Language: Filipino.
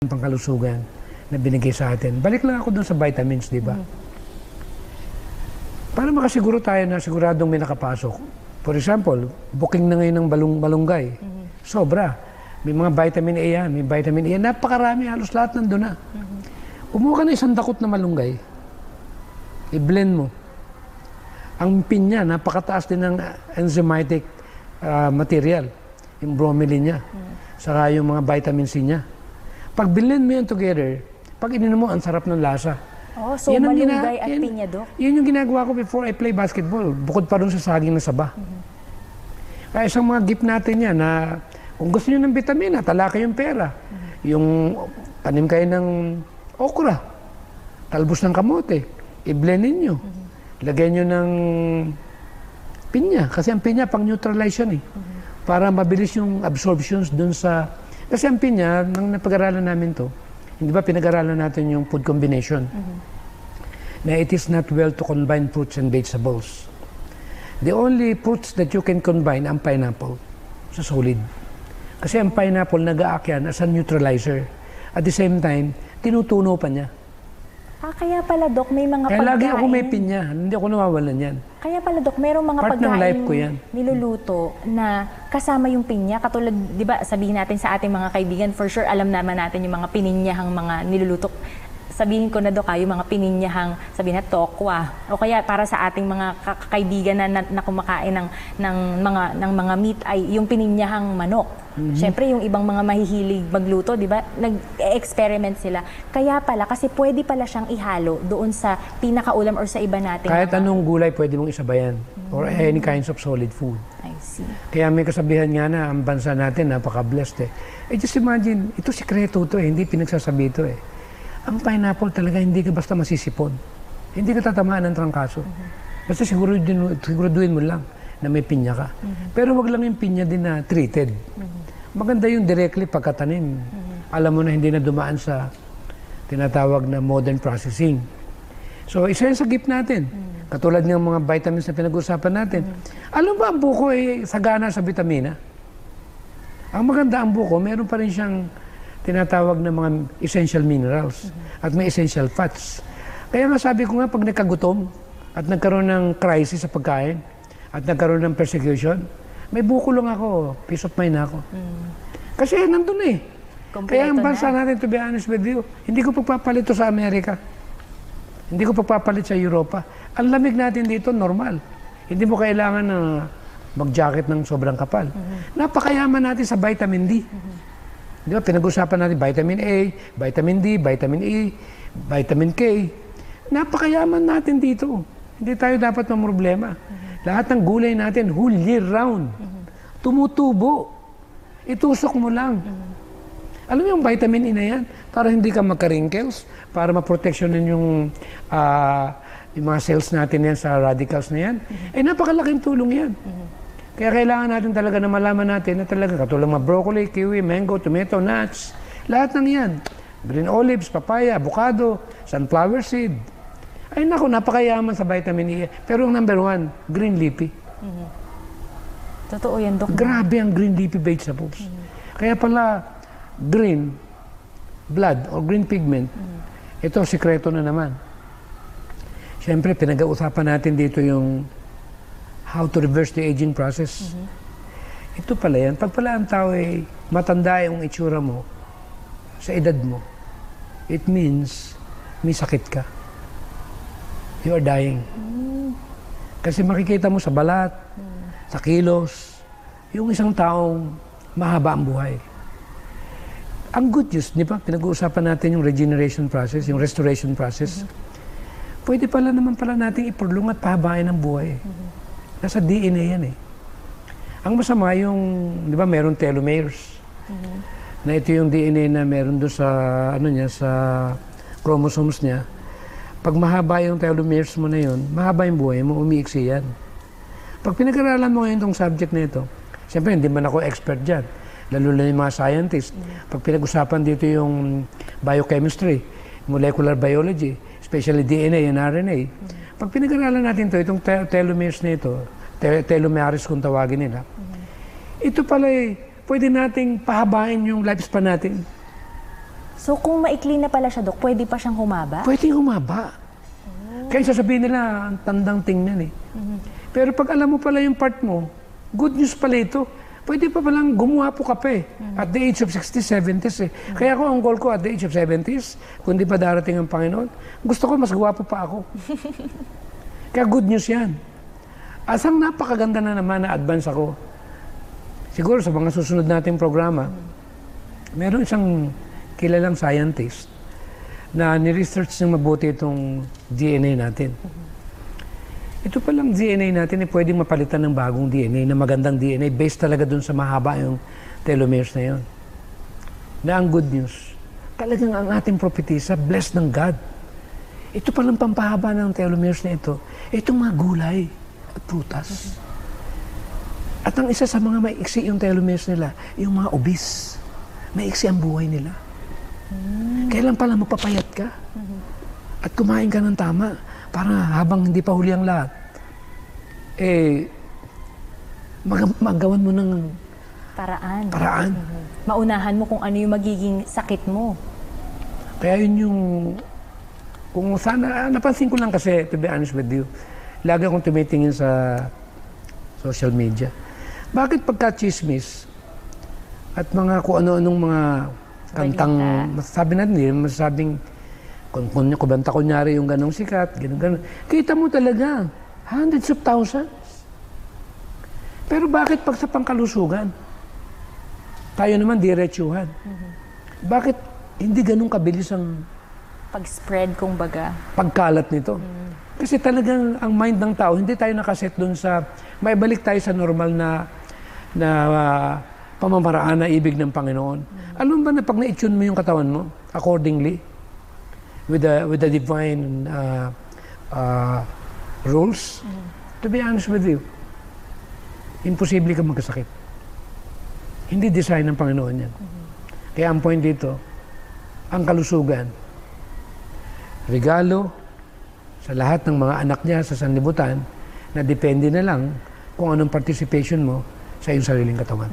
pangkalusugan na binigay sa atin. Balik lang ako dun sa vitamins, di ba? Para makasiguro tayo na siguradong may nakapasok. For example, booking na ngayon ng malunggay. Sobra. May mga vitamin A yan, may vitamin E. Napakarami, halos lahat nandun na. Kumuha ka na isang dakot na malunggay. I-blend mo. Ang pinya, napakataas din ng enzymatic material. Yung bromelain niya. Saka yung mga vitamin C niya. Pag blend mo yan together, pag ininom mo, ang sarap ng lasa. Oh, so malunggay at pinya, Dok? Yun yung ginagawa ko before I play basketball. Bukod pa rin sa saging na saba. Kaya isang mga gift natin yan na kung gusto nyo ng vitamina, tala kayong pera. Yung tanim kayo ng okra, talbos ng kamote, i-blend ninyo. Lagyan nyo ng pinya. Kasi ang pinya, pang-neutralize yan eh. Para mabilis yung absorptions dun sa... Kasi ang pinya, nang napag-aralan namin to, hindi ba pinag-aralan natin yung food combination? Na it is not well to combine fruits and vegetables. The only fruits that you can combine ang pineapple sa solid. Kasi ang pineapple nag-aakyan as a neutralizer. At the same time, tinutunaw pa niya. Kaya pala, Dok, may mga Kaya pagkain... lagi ako may pinya. Hindi ako nawawalan yan. Kaya pala, Dok, mayroong mga Part ng life ko pagkain yan. niluluto na kasama yung pinya. Katulad, di ba, sabihin natin sa ating mga kaibigan, for sure, alam naman natin yung mga pininyahang mga niluluto. Sabihin ko na, Dok, yung mga pininyahang, sabihin na tokwa. O kaya para sa ating mga kaibigan na kumakain ng mga meat ay yung pininyahang manok. Siyempre, yung ibang mga mahihilig magluto, di ba? Nag-experiment sila. Kaya pala, kasi pwede pala siyang ihalo doon sa pinakaulam or sa iba natin. Kahit anong gulay pwede mong isabayan. Or any kinds of solid food. I see. Kaya may kasabihan nga na ang bansa natin napaka-blessed eh. Just imagine, ito sikreto to eh, hindi pinagsasabi ito eh. Ang pineapple talaga hindi ka basta masisipon. Hindi ka tatamaan ng trangkaso. Basta siguraduhin mo lang na may pinya ka. Pero wag lang yung pinya din na treated. Maganda yung directly pagkatanim. Alam mo na hindi na dumaan sa tinatawag na modern processing. So isa yan sa gift natin. Katulad ng mga vitamins na pinag-usapan natin. Alam ba ang buko ay sagana sa vitamina? Ang maganda ang buko, meron pa rin siyang tinatawag na mga essential minerals at may essential fats. Kaya nga sabi ko nga, pag nagkagutom at nagkaroon ng crisis sa pagkain at nagkaroon ng persecution, may buko lang ako, peace of mind ako. Kasi nandun eh. Kompleto Kaya ang bansa na. natin, to be honest with you, hindi ko pagpapalit to sa Amerika. Hindi ko pagpapalit sa Europa. Ang lamig natin dito, normal. Hindi mo kailangan na mag-jacket ng sobrang kapal. Napakayaman natin sa vitamin D. Di ba, pinag-usapan natin vitamin A, vitamin D, vitamin E, vitamin K. Napakayaman natin dito. Hindi tayo dapat mamroblema. Lahat ng gulay natin, whole year round. Tumutubo. Itusok mo lang. Alam mo yung vitamin E na yan? Para hindi ka magka-wrinkles, para ma-protectionin yung mga cells natin yan sa radicals na yan. Eh, napakalaking tulong yan. Kaya kailangan natin talaga na malaman natin na talaga katulad mga broccoli, kiwi, mango, tomato, nuts. Lahat ng yan. Green olives, papaya, avocado, sunflower seed. Ay naku, napakayaman sa vitamin E. Pero yung number one, green leafy. Totoo yan, Dok. Grabe ang green leafy vegetables. Kaya pala, green blood or green pigment, ito, sikreto na naman. Siyempre, pinag-uusapan natin dito yung how to reverse the aging process. Ito pala yan. Pag pala ang tao ay matanda yung itsura mo sa edad mo, it means may sakit ka. You are dying. Kasi makikita mo sa balat, sa kilos, yung isang taong mahaba ang buhay. Ang good news, di ba? Pinag-uusapan natin yung regeneration process, yung restoration process. Pwede pala naman pala natin iprolong at pahabain ang buhay. Nasa DNA yan eh. Ang masama yung, di ba, meron telomeres. Na ito yung DNA na meron doon sa, ano niya, sa chromosomes niya. Pag mahaba yung telomeres mo na yun, mahaba yung buhay mo, umiiksi yan. Pag pinag-aralan mo ngayon itong subject na ito, siyempre hindi man ako expert dyan, lalo na yung mga scientist. Pag pinag-usapan dito yung biochemistry, molecular biology, especially DNA and RNA, pag pinag-aralan natin ito, itong telomeres na ito, telomeres kung tawagin nila, ito pala pwede nating pahabain yung lifespan natin. So kung maikli na pala siya, Dok, pwede pa siyang humaba? Pwede humaba. Kaya sasabihin nila, ang tandang tingnan eh. Pero pag alam mo pala yung part mo, good news pala ito. Pwede pa palang gumuwapo ka pa eh. At the age of 60s, 70s eh. Kaya ako, ang goal ko at the age of 70s, kung di pa darating ang Panginoon, gusto ko mas guwapo pa ako. Kaya good news yan. Asang napakaganda na naman na advance ako. Siguro sa mga susunod nating programa, meron isang kilalang scientist na ni-research ng mabuti itong DNA natin. Ito palang DNA natin ay pwedeng mapalitan ng bagong DNA, na magandang DNA, based talaga dun sa mahaba yung telomeres na yun. Na ang good news, talagang ang ating propetisa, blessed ng God. Ito palang pampahaba ng telomeres na ito, itong mga gulay at prutas. At ang isa sa mga maiksi yung telomeres nila, yung mga obese. Maiksi ang buhay nila. Kailan pala magpapayat ka? At kumain ka ng tama para habang hindi pa huli ang lahat, magawan mo ng paraan. Maunahan mo kung ano yung magiging sakit mo. Kaya yun yung, kung sana, napansin ko lang kasi, to be honest with you, lagi akong tumitingin sa social media. Bakit pagka-chismis at mga kung ano-anong mga kantang, masasabi natin, masasabing, kung kubanta kunyari yung ganong sikat, ganun. Kita mo talaga, hundreds of thousands. Pero bakit pag sa pangkalusugan, tayo naman diretsuhan? Bakit hindi ganun kabilis ang pag-spread, kumbaga, pagkalat nito? Kasi talagang ang mind ng tao, hindi tayo nakaset doon sa, may balik tayo sa normal na pamamaraan na ibig ng Panginoon. Alam ba na pag na-tune mo yung katawan mo, accordingly, with the divine rules, to be honest with you, imposible ka magkasakit. Hindi design ng Panginoon yan. Kaya ang point dito, ang kalusugan, regalo sa lahat ng mga anak niya sa sanlibutan, na depende na lang kung anong participation mo sa iyong sariling katawan.